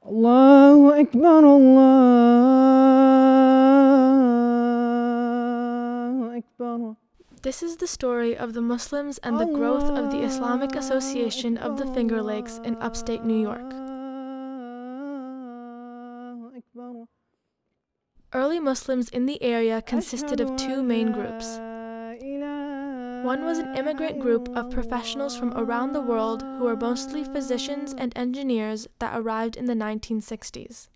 الله أكبر الله أكبر. This is the story of the Muslims and the growth of the Islamic Association of the Finger Lakes in upstate New York. Early Muslims in the area consisted of two main groups. One was an immigrant group of professionals from around the world who were mostly physicians and engineers that arrived in the 1960s.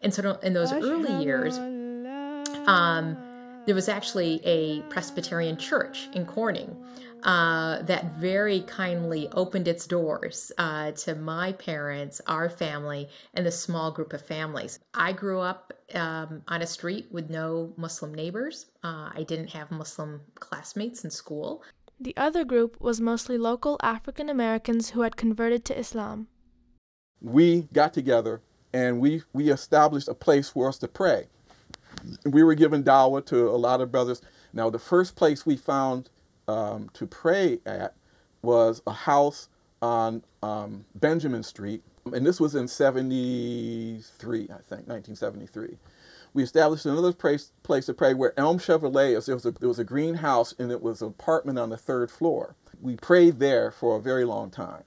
And so in those early years, there was actually a Presbyterian church in Corning that very kindly opened its doors to my parents, our family, and the small group of families. I grew up on a street with no Muslim neighbors. I didn't have Muslim classmates in school. The other group was mostly local African Americans who had converted to Islam. We got together and we established a place for us to pray. We were given dawah to a lot of brothers. Now, the first place we found to pray at was a house on Benjamin Street, and this was in 73, I think, 1973. We established another place to pray where Elm Chevrolet is. There was a greenhouse, and it was an apartment on the third floor. We prayed there for a very long time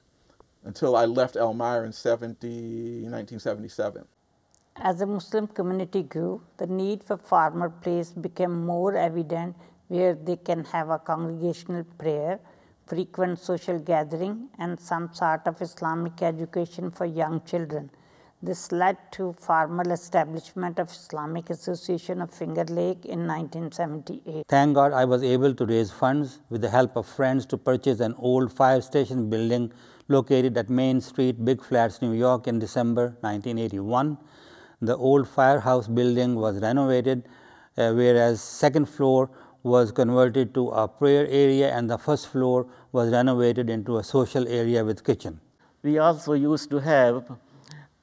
until I left Elmira in 1977. As the Muslim community grew, the need for farmer place became more evident, where they can have a congregational prayer, frequent social gathering, and some sort of Islamic education for young children. This led to formal establishment of Islamic Association of Finger Lake in 1978. Thank God I was able to raise funds with the help of friends to purchase an old fire station building located at Main Street, Big Flats, New York in December 1981. The old firehouse building was renovated, whereas second floor was converted to a prayer area and the first floor was renovated into a social area with kitchen. We also used to have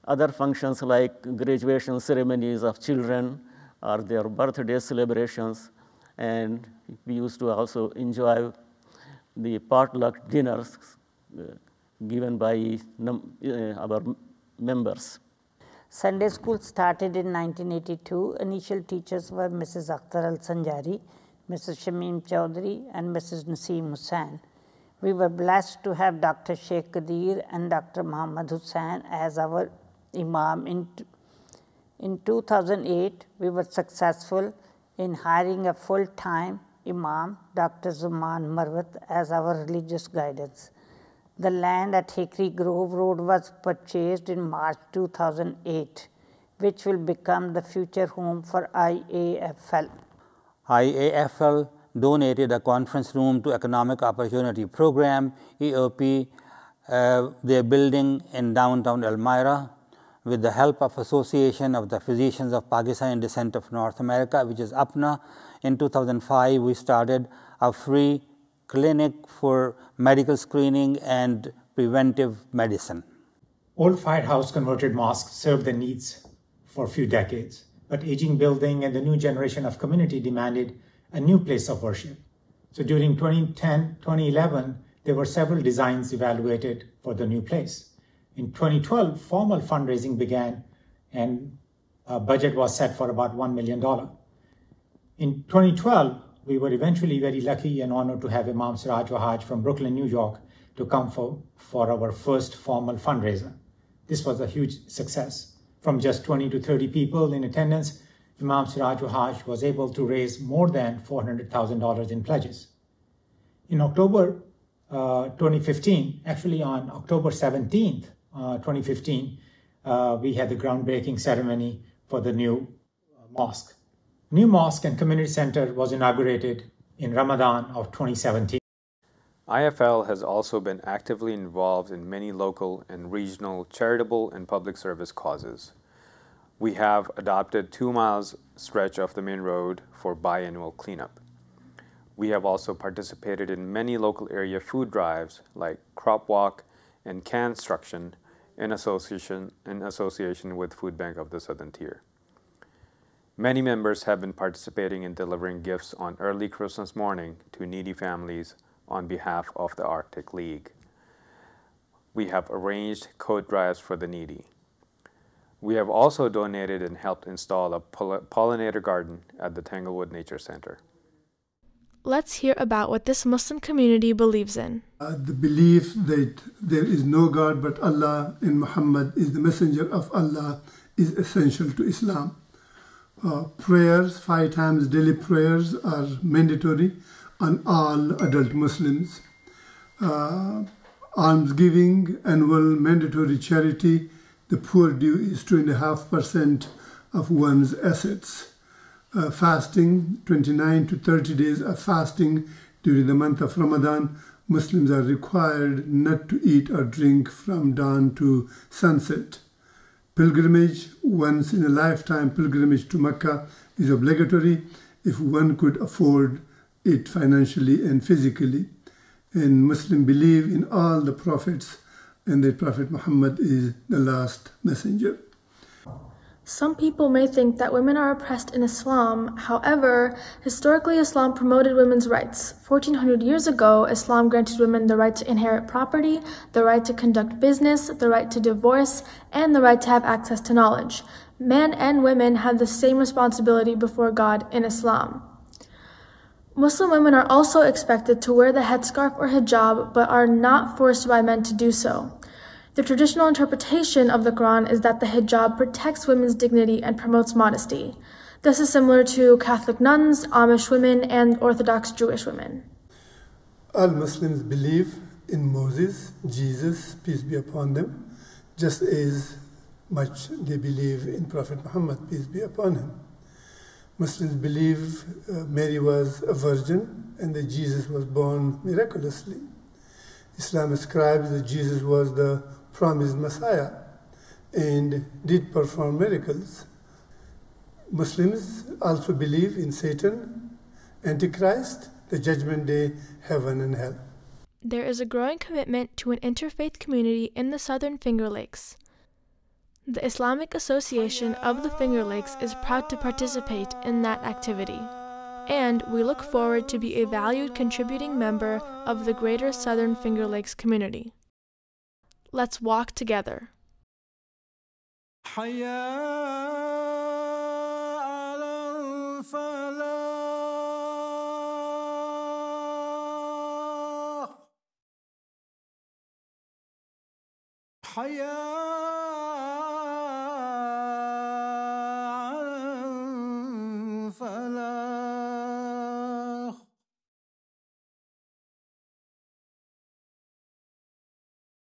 other functions like graduation ceremonies of children or their birthday celebrations, and we used to also enjoy the potluck dinners given by our members. Sunday school started in 1982. Initial teachers were Mrs. Akhtar Al-Sanjari, Mrs. Shamim Chaudhary, and Mrs. Naseem Hussain. We were blessed to have Dr. Sheikh Qadir and Dr. Muhammad Hussain as our Imam. In 2008, we were successful in hiring a full-time Imam, Dr. Zaman Marwat, as our religious guidance. The land at Hickory Grove Road was purchased in March 2008, which will become the future home for IAFL. IAFL donated a conference room to Economic Opportunity Program, EOP, their building in downtown Elmira, with the help of Association of the Physicians of Pakistani Descent of North America, which is APNA. In 2005, we started a free clinic for medical screening and preventive medicine. Old firehouse converted mosques served the needs for a few decades, but aging building and the new generation of community demanded a new place of worship. So during 2010, 2011, there were several designs evaluated for the new place. In 2012, formal fundraising began and a budget was set for about $1 million. In 2012, we were eventually very lucky and honored to have Imam Siraj Wahaj from Brooklyn, New York, to come for our first formal fundraiser. This was a huge success. From just 20 to 30 people in attendance, Imam Siraj Wahaj was able to raise more than $400,000 in pledges. In October 2015, actually on October 17th, 2015, we had the groundbreaking ceremony for the new mosque. New mosque and community center was inaugurated in Ramadan of 2017. IFL has also been actively involved in many local and regional charitable and public service causes. We have adopted 2 miles stretch of the main road for biannual cleanup. We have also participated in many local area food drives like Crop Walk and Can Construction in association with Food Bank of the Southern Tier. Many members have been participating in delivering gifts on early Christmas morning to needy families on behalf of the Arctic League. We have arranged coat drives for the needy. We have also donated and helped install a pollinator garden at the Tanglewood Nature Center. Let's hear about what this Muslim community believes in. The belief that there is no God but Allah and Muhammad is the messenger of Allah is essential to Islam. Prayers, 5 times daily prayers, are mandatory on all adult Muslims. Almsgiving, annual mandatory charity, the poor due is 2.5% of one's assets. Fasting, 29 to 30 days of fasting during the month of Ramadan. Muslims are required not to eat or drink from dawn to sunset. Pilgrimage, once in a lifetime pilgrimage to Mecca, is obligatory if one could afford it financially and physically. And Muslims believe in all the prophets and that Prophet Muhammad is the last messenger. Some people may think that women are oppressed in Islam. However, historically Islam promoted women's rights. 1400 years ago, Islam granted women the right to inherit property, the right to conduct business, the right to divorce, and the right to have access to knowledge. Men and women have the same responsibility before God in Islam. Muslim women are also expected to wear the headscarf or hijab, but are not forced by men to do so. The traditional interpretation of the Quran is that the hijab protects women's dignity and promotes modesty. This is similar to Catholic nuns, Amish women, and Orthodox Jewish women. All Muslims believe in Moses, Jesus, peace be upon them, just as much they believe in Prophet Muhammad, peace be upon him. Muslims believe Mary was a virgin and that Jesus was born miraculously. Islam ascribes that Jesus was the promised Messiah and did perform miracles. Muslims also believe in Satan, Antichrist, the Judgment Day, heaven and hell. There is a growing commitment to an interfaith community in the Southern Finger Lakes. The Islamic Association of the Finger Lakes is proud to participate in that activity, and we look forward to be a valued contributing member of the greater Southern Finger Lakes community. Let's walk together. حيا